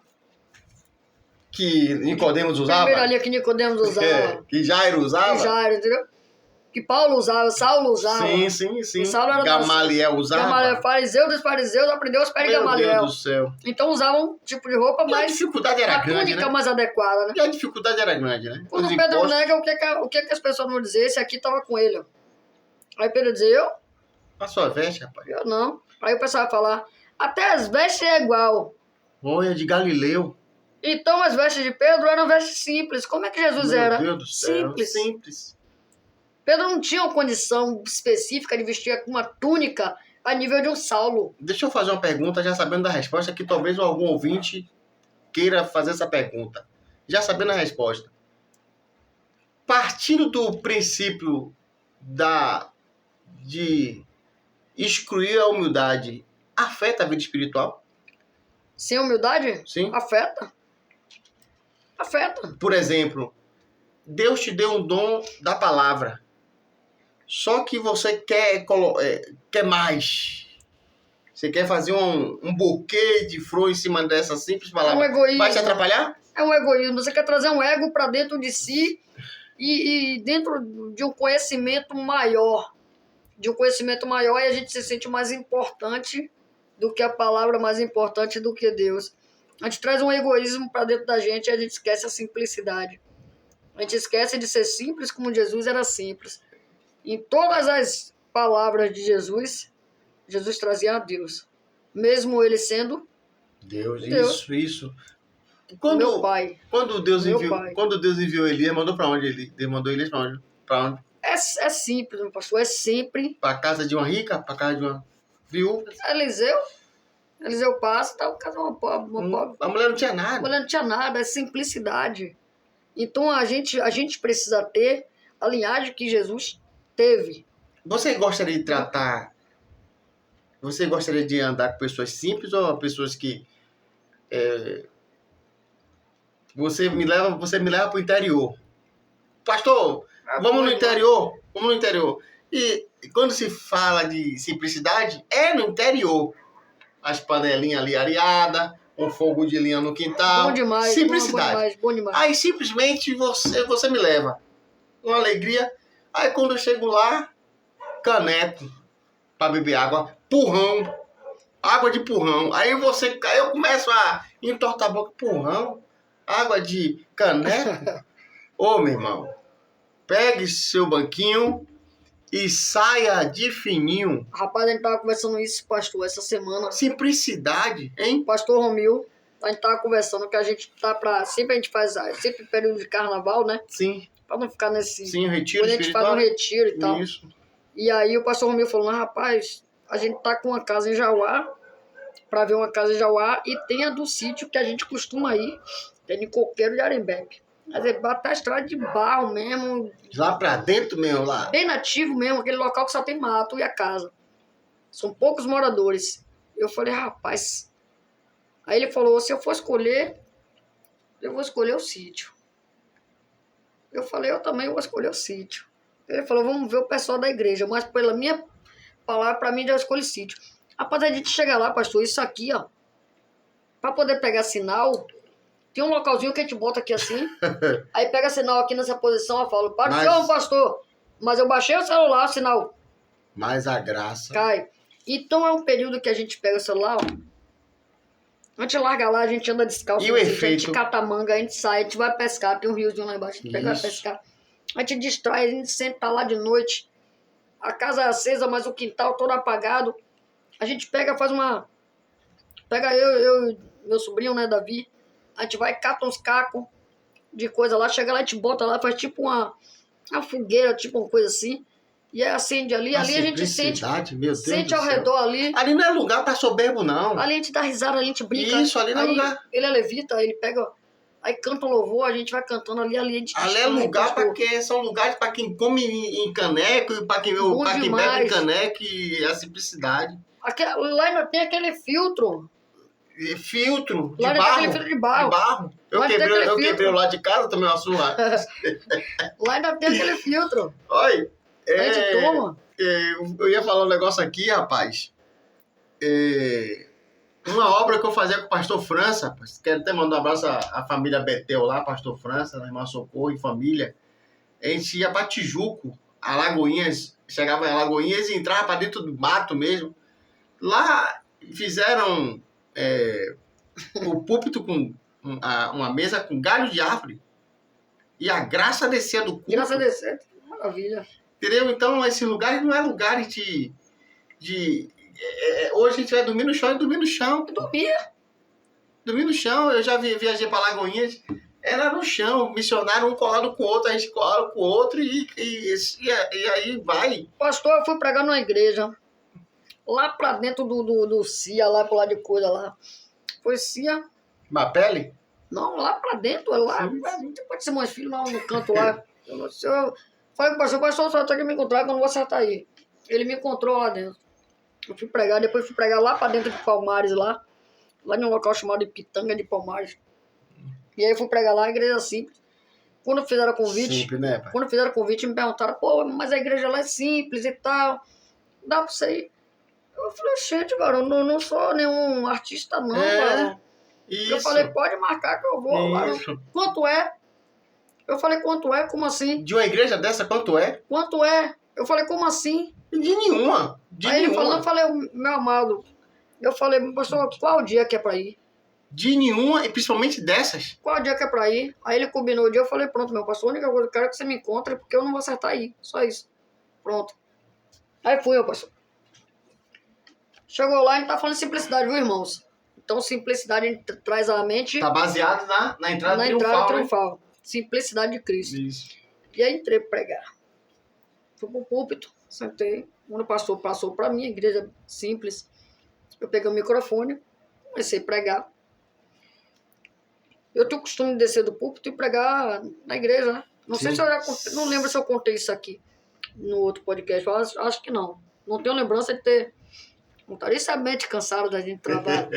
Que Nicodemos usava? Primeiro ali que Nicodemos usava. Que Jairo usava? Que Jairo, entendeu? que Paulo usava, Saulo usava. Sim. E Saulo era Gamaliel usava. Gamaliel, fariseu dos fariseus, aprendeu os pés de Gamaliel. Meu Deus do céu. Então usavam um tipo de roupa mais... A dificuldade era grande, túnica né? mais adequada, né? E a dificuldade era grande, né? Quando Os Pedro impostos... nega, o que as pessoas vão dizer? Esse aqui estava com ele, ó. Aí Pedro diz, eu? A sua veste, rapaz. Eu não. Aí o pessoal vai falar, até as vestes é igual. Olha, de Galileu. Então as vestes de Pedro eram vestes simples. Como é que Jesus era? Meu Deus do céu. Simples. Pedro não tinha uma condição específica de vestir uma túnica a nível de um Saulo. Deixa eu fazer uma pergunta, já sabendo da resposta, que talvez algum ouvinte queira fazer essa pergunta. Já sabendo a resposta. Partindo do princípio de excluir a humildade, afeta a vida espiritual? Sem humildade? Sim. Afeta. Por exemplo, Deus te deu um dom da palavra. Só que você quer mais. Você quer fazer um buquê de flor em cima dessa simples palavra. É um egoísmo. Vai te atrapalhar? É um egoísmo. Você quer trazer um ego para dentro de si e dentro de um conhecimento maior. De um conhecimento maior, e a gente se sente mais importante do que a palavra, mais importante do que Deus. A gente traz um egoísmo para dentro da gente e a gente esquece a simplicidade. A gente esquece de ser simples como Jesus era simples. Em todas as palavras de Jesus, Jesus trazia a Deus. Mesmo ele sendo Deus. Isso. meu pai. Quando Deus enviou Elias, mandou para onde? Ele mandou Elias para onde? É simples, meu pastor. É sempre. Para casa de uma rica? Para casa de uma viúva? Eliseu passa, tá o caso uma pobre. A mulher não tinha nada. A mulher não tinha nada, é simplicidade. Então a gente precisa ter a linhagem que Jesus teve. Você gostaria de andar com pessoas simples ou pessoas que você me leva para o interior? Pastor, vamos no interior. E quando se fala de simplicidade, é no interior. As panelinhas ali areadas, um fogo de linha no quintal. Bom demais. Simplicidade. Bom demais. Aí simplesmente você me leva. Uma alegria. Aí quando eu chego lá, caneco para beber água, purrão. Água de purrão. Aí eu começo a entortar a boca. Purrão? Água de caneco? Ô, meu irmão, pegue seu banquinho e saia de fininho. Rapaz, a gente tava conversando isso, pastor, essa semana. Simplicidade, hein? Pastor Romil, a gente tava conversando que a gente tá sempre a gente faz, sempre período de carnaval, né? Sim. Pra não ficar nesse... Sim, retiro quando a gente faz um retiro e tal. Isso. E aí o pastor Romil falou, rapaz, a gente tá com uma casa em Jauá, pra ver uma casa em Jauá, e tem a do sítio que a gente costuma ir, tem em Coqueiro de Arembepe. Quer dizer, até a estrada de barro mesmo. Lá pra dentro mesmo, lá. Bem nativo mesmo, aquele local que só tem mato e a casa. São poucos moradores. Eu falei, rapaz... Aí ele falou, se eu for escolher, eu vou escolher o sítio. Eu falei, eu também vou escolher o sítio. Ele falou, vamos ver o pessoal da igreja. Mas pela minha palavra, pra mim, já escolhi sítio. Rapaz, a gente chega lá, pastor, isso aqui, ó. Pra poder pegar sinal, tem um localzinho que a gente bota aqui assim. Aí pega sinal aqui nessa posição, eu falo, para o senhor, pastor. Mas eu baixei o celular, o sinal. Mas a graça. Cai. Então é um período que a gente pega o celular, ó. A gente larga lá, a gente anda descalço, E o efeito? a gente cata manga, a gente sai, a gente vai pescar, tem um riozinho lá embaixo, a gente pega e vai pescar. A gente distrai, a gente senta lá de noite, a casa é acesa, mas o quintal todo apagado. A gente pega, faz uma... Pega eu e meu sobrinho, né, Davi, a gente vai, cata uns cacos de coisa lá, chega lá, a gente bota lá, faz tipo uma fogueira, tipo uma coisa assim. E aí acende ali, ali a gente sente ao redor ali. Ali não é lugar pra soberbo, não. Ali a gente dá risada, a gente brinca. Isso, ali não é lugar. Ele é levita, ele pega, aí canta um louvor, a gente vai cantando ali a gente... Ali é lugar são lugares pra quem come em caneco, e pra quem bebe em caneco, e a simplicidade. Lá ainda tem aquele filtro. Filtro de lá barro. Tem aquele filtro de barro. Eu quebrei o lado de casa, tomei uma surra. Lá ainda tem aquele filtro. Olha... A gente toma. Eu ia falar um negócio aqui, rapaz. Uma obra que eu fazia com o pastor França, rapaz. Quero até mandar um abraço à família Betel lá, pastor França, na irmã Socorro e família. A gente ia para Tijuco, Alagoinhas, chegava em Alagoinhas e entrava para dentro do mato mesmo. Lá fizeram o púlpito com uma mesa com galho de árvore. E a graça descia do culto. Graça descer, maravilha. Entendeu? Então, esse lugar não é lugar de hoje a gente vai dormir no chão e dormir no chão. Dormir no chão. Eu já viajei para Alagoinhas. Era no chão, missionário um colado com o outro, a gente colado com o outro e aí vai. Pastor, eu fui pregar numa igreja, lá pra dentro do CIA, lá pro lado de coisa lá. Foi CIA? Mapele? Não, lá pra dentro, lá. Depois de Simões Filho, lá no canto lá. Eu falei pro pastor, só tem que me encontrar que eu não vou acertar aí. Ele me encontrou lá dentro. Eu fui pregar, depois fui pregar lá pra dentro de Palmares, lá num local chamado Pitanga de Palmares. E aí eu fui pregar lá, a igreja simples. Quando fizeram o convite, Simples, né, pai? Quando fizeram o convite, me perguntaram, pô, mas a igreja lá é simples e tal, dá pra você ir? Eu falei, gente, cara, eu não sou nenhum artista não, cara. Isso. Eu falei, pode marcar que eu vou. Cara. Quanto é? Eu falei, quanto é? Como assim? De uma igreja dessa, quanto é? Quanto é? Eu falei, como assim? De nenhuma. Aí ele falou, eu falei, meu amado, eu falei, pastor, qual dia que é pra ir? De nenhuma, e principalmente dessas. Qual dia que é pra ir? Aí ele combinou o dia, eu falei, pronto, meu pastor, a única coisa que eu quero é que você me encontre, porque eu não vou acertar aí, só isso. Pronto. Aí fui, meu pastor. Chegou lá, a gente tá falando de simplicidade, viu, irmãos? Então, simplicidade a gente traz à mente... Tá baseado na entrada na triunfal, entrada triunfal. Simplicidade de Cristo. Isso. E aí entrei pra pregar. Fui pro púlpito, sentei. Quando o pastor passou pra mim, igreja simples, eu peguei o microfone, comecei a pregar. Eu tenho o costume de descer do púlpito e pregar na igreja, né? Não sei se eu já contei, não lembro se eu contei isso aqui no outro podcast, acho que não. Não tenho lembrança de ter... Não estaria a mente cansada da gente trabalhar.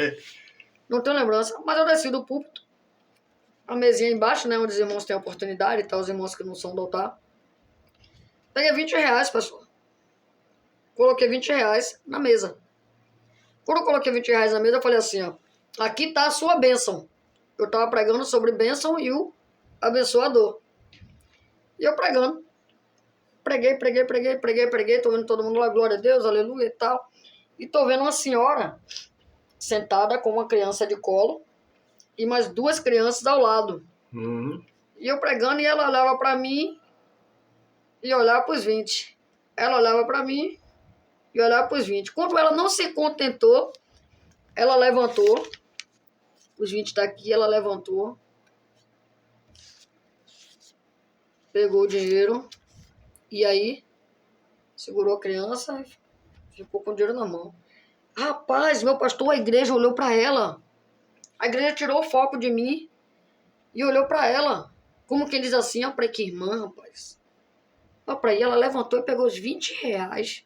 Não tenho lembrança, mas eu desci do púlpito. A mesinha embaixo, né? Onde os irmãos têm a oportunidade, tá? Os irmãos que não são do altar. Peguei R$20, pessoal. Coloquei R$20 na mesa. Quando eu coloquei R$20 na mesa, eu falei assim, ó. Aqui tá a sua bênção. Eu tava pregando sobre bênção e o abençoador. E eu pregando. Preguei. Tô vendo todo mundo lá, glória a Deus, aleluia e tal. E tô vendo uma senhora sentada com uma criança de colo e mais 2 crianças ao lado. E eu pregando e ela olhava pra mim e olhava pros 20. Ela olhava pra mim e olhava pros 20. Quando ela não se contentou, ela levantou. Os 20 tá aqui, ela levantou. Pegou o dinheiro e aí segurou a criança e ficou com o dinheiro na mão. Rapaz, meu pastor, a igreja olhou pra ela. A igreja tirou o foco de mim e olhou pra ela. Como quem diz assim, ó, pra que irmã, rapaz. Ó, pra aí ela levantou e pegou os R$20.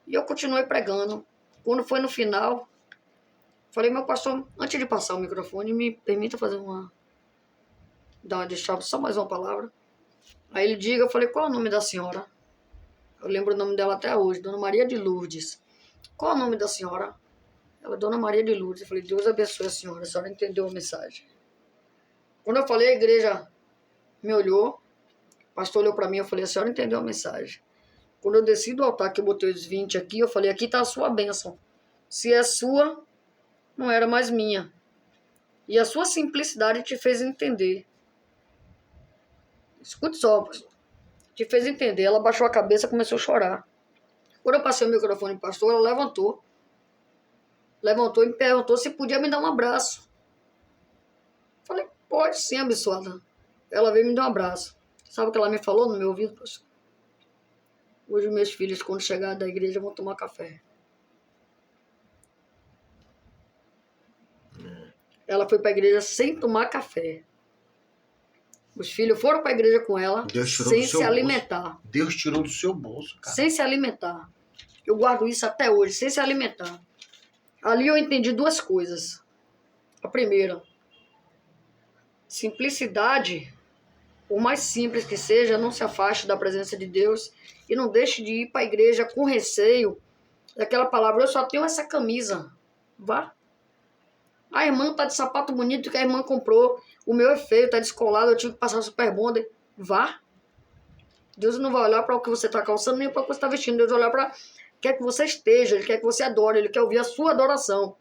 E eu continuei pregando. Quando foi no final, falei, meu pastor, antes de passar o microfone, me permita fazer deixar só mais uma palavra. Aí ele diga, eu falei, qual é o nome da senhora? Eu lembro o nome dela até hoje, Dona Maria de Lourdes. Qual é o nome da senhora? Ela é Dona Maria de Lourdes. Eu falei, Deus abençoe a senhora entendeu a mensagem. Quando eu falei, a igreja me olhou, o pastor olhou para mim, eu falei, a senhora entendeu a mensagem. Quando eu desci do altar, que eu botei os 20 aqui, eu falei, aqui está a sua bênção. Se é sua, não era mais minha. E a sua simplicidade te fez entender. Escute só, pastor. Te fez entender. Ela baixou a cabeça e começou a chorar. Quando eu passei o microfone para o pastor, ela levantou. Levantou e me perguntou se podia me dar um abraço. Falei, pode sim, abençoada. Ela veio me dar um abraço. Sabe o que ela me falou no meu ouvido, pastor? Hoje meus filhos, quando chegarem da igreja, vão tomar café. Ela foi para a igreja sem tomar café. Os filhos foram para a igreja com ela sem se alimentar. Deus tirou do seu bolso, cara. Sem se alimentar. Eu guardo isso até hoje, sem se alimentar. Ali eu entendi 2 coisas. A primeira, simplicidade, por mais simples que seja, não se afaste da presença de Deus e não deixe de ir para a igreja com receio daquela palavra, eu só tenho essa camisa. Vá. A irmã tá de sapato bonito que a irmã comprou. O meu é feio, tá descolado, eu tive que passar super bonder. Vá. Deus não vai olhar para o que você está calçando, nem para o que você está vestindo. Deus vai olhar para quer que você esteja, Ele quer que você adore, Ele quer ouvir a sua adoração.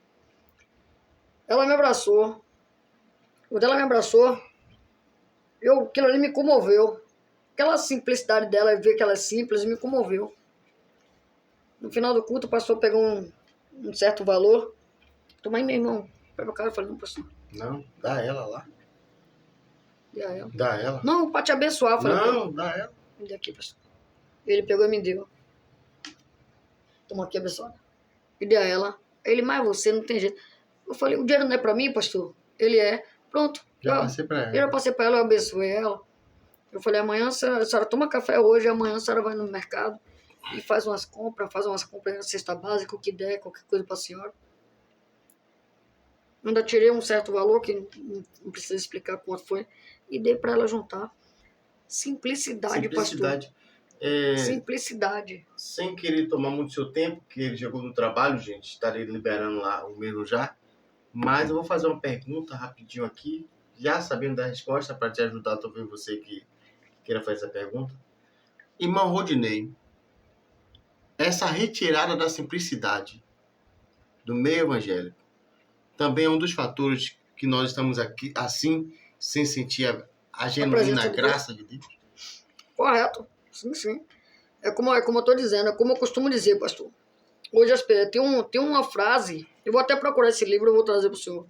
Ela me abraçou. Quando ela me abraçou, aquilo ali me comoveu. Aquela simplicidade dela, ver que ela é simples, me comoveu. No final do culto, o pastor pegou um certo valor. Toma aí, meu irmão. Pega o cara e falei, não, pastor. Não, dá ela lá. Dá ela. Dá ela. Não, para te abençoar. Eu falei, Não, dá ela. me dê aqui, pastor. Ele pegou e me deu. Toma aqui, abençoada. E dei a ela. Ele, mas você não tem jeito. Eu falei, o dinheiro não é para mim, pastor? Ele é. Pronto. Já passei pra ela. Eu já passei para ela, eu abençoei ela. Eu falei, amanhã a senhora toma café hoje, amanhã a senhora vai no mercado e faz umas compras na cesta básica, o que der, qualquer coisa para a senhora. Ainda tirei um certo valor, que não precisa explicar quanto foi, e dei para ela juntar. Simplicidade, pastor. Simplicidade. Sem querer tomar muito seu tempo, que ele chegou no trabalho, gente, estarei liberando lá o mesmo já. Mas eu vou fazer uma pergunta rapidinho aqui, já sabendo da resposta, para te ajudar, talvez você que queira fazer essa pergunta. Irmão Rodinei, essa retirada da simplicidade do meio evangélico também é um dos fatores que nós estamos aqui assim, sem sentir a genuína graça de Deus? Correto, sim, sim. É como eu estou dizendo, é como eu costumo dizer, pastor. Hoje tem uma frase, eu vou até procurar esse livro, eu vou trazer para o senhor,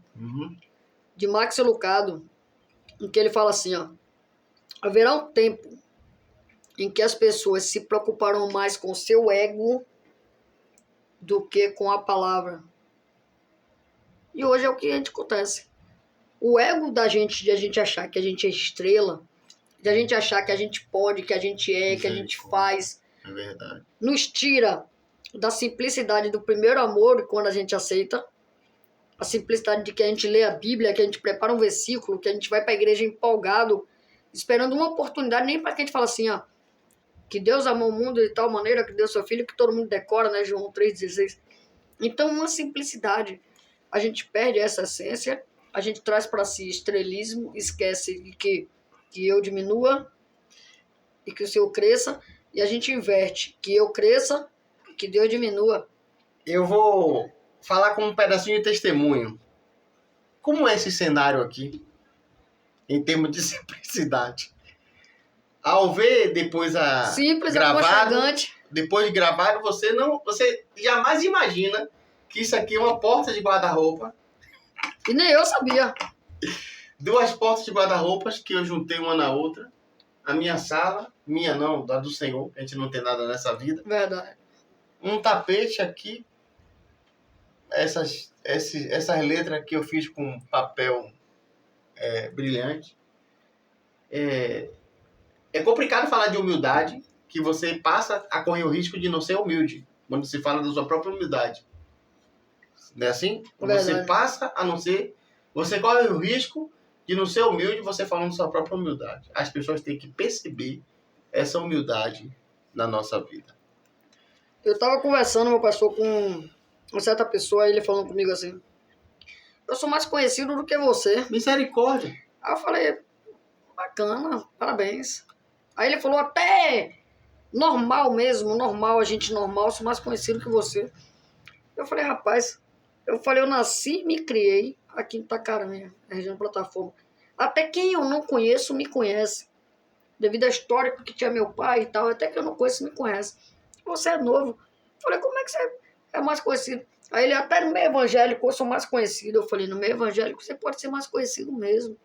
de Max Lucado, em que ele fala assim, ó, haverá um tempo em que as pessoas se preocuparão mais com o seu ego do que com a palavra. E hoje é o que a gente acontece. O ego da gente, de a gente achar que a gente é estrela, de a gente achar que a gente pode, que a gente é, que a gente faz, é verdade, nos tira da simplicidade do primeiro amor quando a gente aceita, a simplicidade de que a gente lê a Bíblia, que a gente prepara um versículo, que a gente vai para a igreja empolgado, esperando uma oportunidade, nem para que a gente fala assim, ó, que Deus amou o mundo de tal maneira que deu seu filho, que todo mundo decora, né, João 3,16. Então, uma simplicidade. A gente perde essa essência, a gente traz para si estrelismo, esquece de que eu diminua e que o Senhor cresça, e a gente inverte, que eu cresça, que Deus diminua. Eu vou falar com um pedacinho de testemunho. Como é esse cenário aqui, em termos de simplicidade? Ao ver depois simples, gravado, depois de gravado, você jamais imagina que isso aqui é uma porta de guarda-roupa. E nem eu sabia. 2 portas de guarda-roupas que eu juntei uma na outra. A minha sala, minha não, da do Senhor, a gente não tem nada nessa vida. Verdade. Um tapete aqui. Essas letras que eu fiz com papel brilhante. É complicado falar de humildade, que você passa a correr o risco de não ser humilde, quando se fala da sua própria humildade. Não é assim? Quando você passa a não ser... Você corre o risco de não ser humilde, você falando da sua própria humildade. As pessoas têm que perceber essa humildade na nossa vida. Eu estava conversando, meu pastor, com uma certa pessoa, ele falando comigo assim, eu sou mais conhecido do que você. Misericórdia. Aí eu falei, bacana, parabéns. Aí ele falou, até normal mesmo, normal, a gente normal, sou mais conhecido que você. Eu falei, rapaz, eu nasci e me criei aqui em Itacaranha, na região de Plataforma. Até quem eu não conheço me conhece. Devido à história que tinha meu pai e tal, até que eu não conheço me conhece. Você é novo. Eu falei, como é que você é mais conhecido? Aí ele, até no meio evangélico eu sou mais conhecido. Eu falei, no meio evangélico você pode ser mais conhecido mesmo.